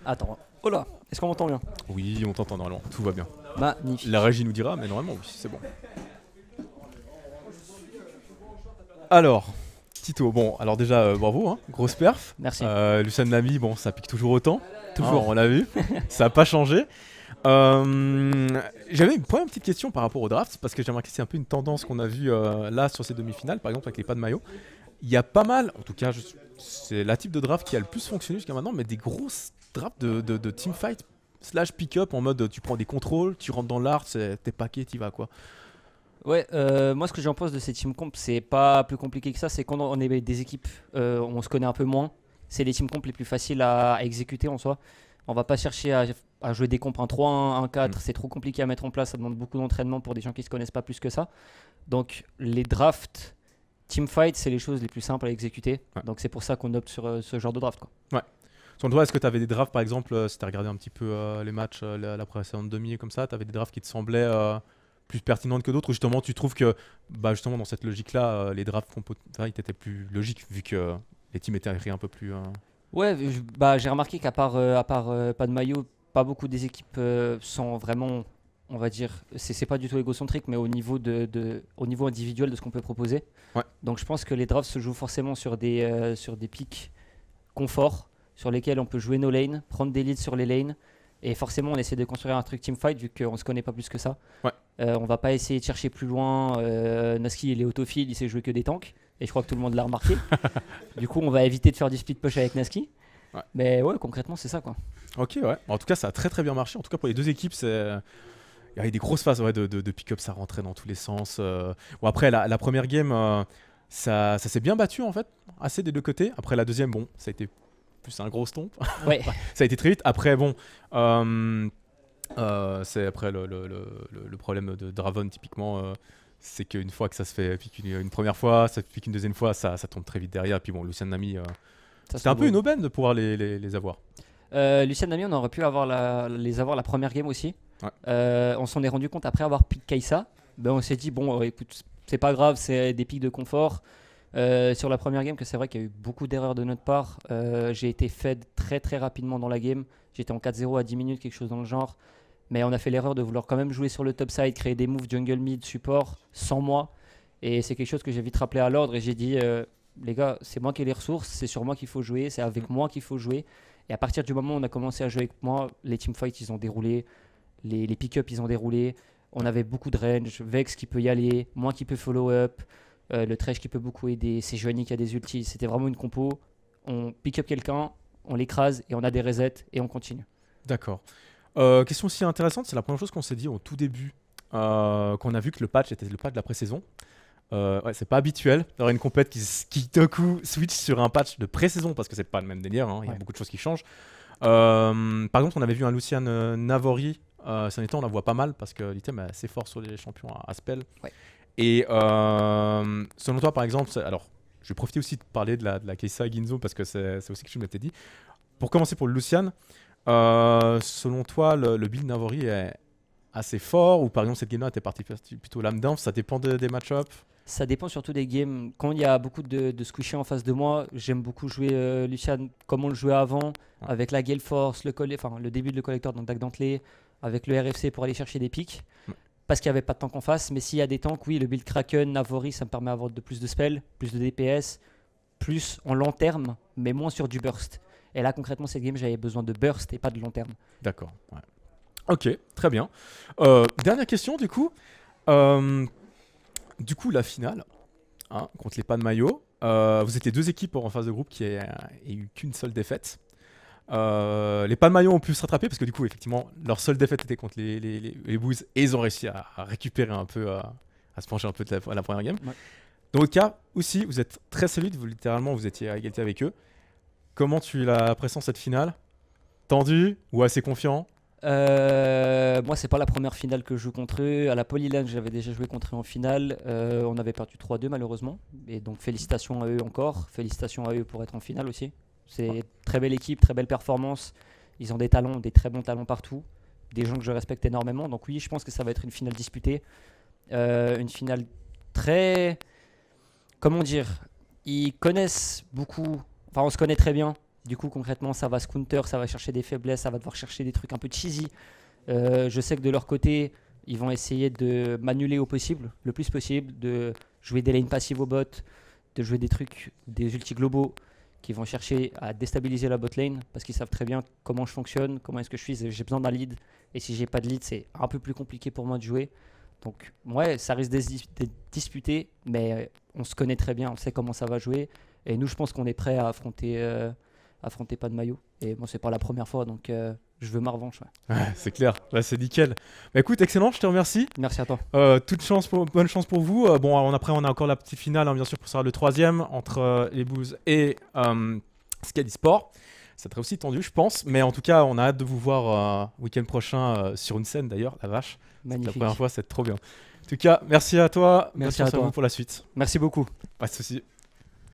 Attends. Oh là, est-ce qu'on m'entend bien? Oui, on t'entend normalement, tout va bien. Magnifique. La régie nous dira, mais normalement, oui, c'est bon. Alors, Tito, bon, alors déjà, bravo, hein, grosse perf. Merci. Lucien Lamy, bon, ça pique toujours autant. Toujours. On l'a vu, ça n'a pas changé. J'avais une première petite question par rapport au draft, parce que j'ai remarqué que c'est un peu une tendance qu'on a vue là sur ces demi-finales, par exemple avec les pas de maillot. Il y a pas mal, en tout cas, c'est la type de draft qui a le plus fonctionné jusqu'à maintenant, mais des grosses drafts de teamfight slash pick-up en mode tu prends des contrôles, tu rentres dans l'art, t'es paquet, t'y vas quoi. Ouais, moi ce que j'en pense de ces team comp, c'est pas plus compliqué que ça. C'est quand on est des équipes, on se connaît un peu moins. C'est les team comp les plus faciles à exécuter en soi. On va pas chercher à jouer des comps 1-3, 1-4. C'est trop compliqué à mettre en place. Ça demande beaucoup d'entraînement pour des gens qui se connaissent pas plus que ça. Donc les drafts, team fight, c'est les choses les plus simples à exécuter. Ouais. Donc c'est pour ça qu'on opte sur ce genre de draft, quoi. Ouais. Selon toi, est-ce que tu avais des drafts par exemple, si tu as regardé un petit peu les matchs, la précédente demi comme ça, tu avais des drafts qui te semblaient plus pertinentes que d'autres, ou justement tu trouves que justement dans cette logique-là, les drafts étaient plus logiques vu que les teams étaient écrits un peu plus. Ouais, j'ai remarqué qu'à part pas de maillot, pas beaucoup des équipes sont vraiment, on va dire, c'est pas du tout égocentrique, mais au niveau individuel de ce qu'on peut proposer. Ouais. Donc je pense que les drafts se jouent forcément sur des pics confort, sur lesquels on peut jouer nos lanes, prendre des leads sur les lanes, et forcément on essaie de construire un truc teamfight vu qu'on se connaît pas plus que ça. Ouais. On va pas essayer de chercher plus loin. Naski il est autophile, il sait jouer que des tanks, et je crois que tout le monde l'a remarqué. Du coup, on va éviter de faire du split push avec Naski. Ouais. Mais ouais, concrètement, c'est ça quoi. Ok, ouais. En tout cas, ça a très très bien marché. En tout cas, pour les deux équipes, il y avait des grosses phases de pick-up, ça rentrait dans tous les sens. Bon, après, la première game, ça s'est bien battu en fait, assez des deux côtés. Après, la deuxième, bon, ça a été plus un gros stomp. Ouais. Ça a été très vite. Après, bon, c'est après le problème de Draven, typiquement. C'est qu'une fois que ça se fait pique une première fois, ça pique une deuxième fois, ça tombe très vite derrière. Puis bon, Lucian Nami, Ça c'était un peu beau. une aubaine de pouvoir les avoir. Lucien Nami, on aurait pu les avoir la première game aussi. Ouais. On s'en est rendu compte après avoir pick Kai'Sa. Ben, on s'est dit, bon, écoute, c'est pas grave, c'est des pics de confort. Sur la première game, que c'est vrai qu'il y a eu beaucoup d'erreurs de notre part. J'ai été fed très très rapidement dans la game. J'étais en 4-0 à 10 minutes, quelque chose dans le genre. Mais on a fait l'erreur de vouloir quand même jouer sur le top side, créer des moves jungle mid, support, sans moi. Et c'est quelque chose que j'ai vite rappelé à l'ordre. Et j'ai dit, les gars, c'est moi qui ai les ressources, c'est sur moi qu'il faut jouer, c'est avec moi qu'il faut jouer. Et à partir du moment où on a commencé à jouer avec moi, les teamfights, ils ont déroulé. Les pick-up, ils ont déroulé. On avait beaucoup de range. Vex qui peut y aller, moi qui peut follow-up. Le Thresh qui peut beaucoup aider. C'est Joanie qui a des ultis. C'était vraiment une compo. On pick-up quelqu'un, on l'écrase et on a des resets et on continue. D'accord. Question aussi intéressante, c'est la première chose qu'on s'est dit au tout début, qu'on a vu que le patch était le patch de la pré-saison. Ouais, c'est pas habituel d'avoir une compète qui d'un coup switch sur un patch de pré-saison parce que c'est pas le même délire, hein, il y a Ouais. beaucoup de choses qui changent. Par exemple, on avait vu un Lucian Navori, ces derniers temps on la voit pas mal parce que l'item est assez fort sur les champions à spell. Ouais. Et selon toi, par exemple, alors je vais profiter aussi de parler de la Kai'Sa Ginzo parce que c'est aussi quelque chose que je m'étais dit. Pour commencer pour le Lucian, selon toi, le build Navori est assez fort ou par exemple cette game-là était partie plutôt lame down, ça dépend des match-ups. Ça dépend surtout des games. Quand il y a beaucoup de squishy en face de moi, j'aime beaucoup jouer Lucian comme on le jouait avant, Ouais. avec la Gale Force, le début de le collector, donc Dac Dentelé, avec le RFC pour aller chercher des pics. Ouais. Parce qu'il n'y avait pas de tank en face. Mais s'il y a des tanks, oui, le build Kraken, Navori, ça me permet d'avoir plus de spells, plus de DPS, plus en long terme, mais moins sur du burst. Et là, concrètement, cette game, j'avais besoin de burst et pas de long terme. D'accord. Ouais. Ok, très bien. Dernière question du coup. La finale hein, contre les pas de maillot. Vous étiez deux équipes en phase de groupe qui n'aient eu qu'une seule défaite. Les pas de maillot ont pu se rattraper parce que du coup, effectivement, leur seule défaite était contre les Bulls et ils ont réussi à récupérer un peu, à se pencher un peu de la première game. Ouais. Dans votre cas, aussi, vous êtes très solide, littéralement, vous étiez à égalité avec eux. Comment tu l'apprécies cette finale? Tendu ou assez confiant? Moi, c'est pas la première finale que je joue contre eux. À la Polyland, j'avais déjà joué contre eux en finale. On avait perdu 3-2 malheureusement. Et donc, félicitations à eux encore. Félicitations à eux pour être en finale aussi. C'est une très belle équipe, très belle performance. Ils ont des talents, des très bons talents partout. Des gens que je respecte énormément. Donc, oui, je pense que ça va être une finale disputée. Une finale très. Comment dire? Ils connaissent beaucoup. Enfin, on se connaît très bien. Du coup, concrètement, ça va se counter, ça va chercher des faiblesses, ça va devoir chercher des trucs un peu cheesy. Je sais que de leur côté, ils vont essayer de m'annuler au possible, le plus possible, de jouer des lanes passives au bot, de jouer des trucs, des ultis globaux qui vont chercher à déstabiliser la bot lane parce qu'ils savent très bien comment je fonctionne, comment est-ce que je suis. J'ai besoin d'un lead et si j'ai pas de lead, c'est un peu plus compliqué pour moi de jouer. Donc, ouais, ça risque d'être disputé, mais on se connaît très bien, on sait comment ça va jouer. Et nous, je pense qu'on est prêt à affronter pas de maillot. Et moi, c'est pas la première fois, donc je veux ma revanche. Ouais. Ouais, c'est clair, là c'est nickel. Bah écoute, excellent, je te remercie. Merci à toi. Bonne chance pour vous. Après, on a encore la petite finale, hein, bien sûr, pour savoir le troisième entre les Blues et Scadi Sport. Ça serait aussi tendu, je pense. Mais en tout cas, on a hâte de vous voir week-end prochain sur une scène d'ailleurs, la vache. Magnifique. La première fois, c'est trop bien. En tout cas, merci à toi. Merci Bonne chance à toi. vous pour la suite. Merci beaucoup. Pas de soucis.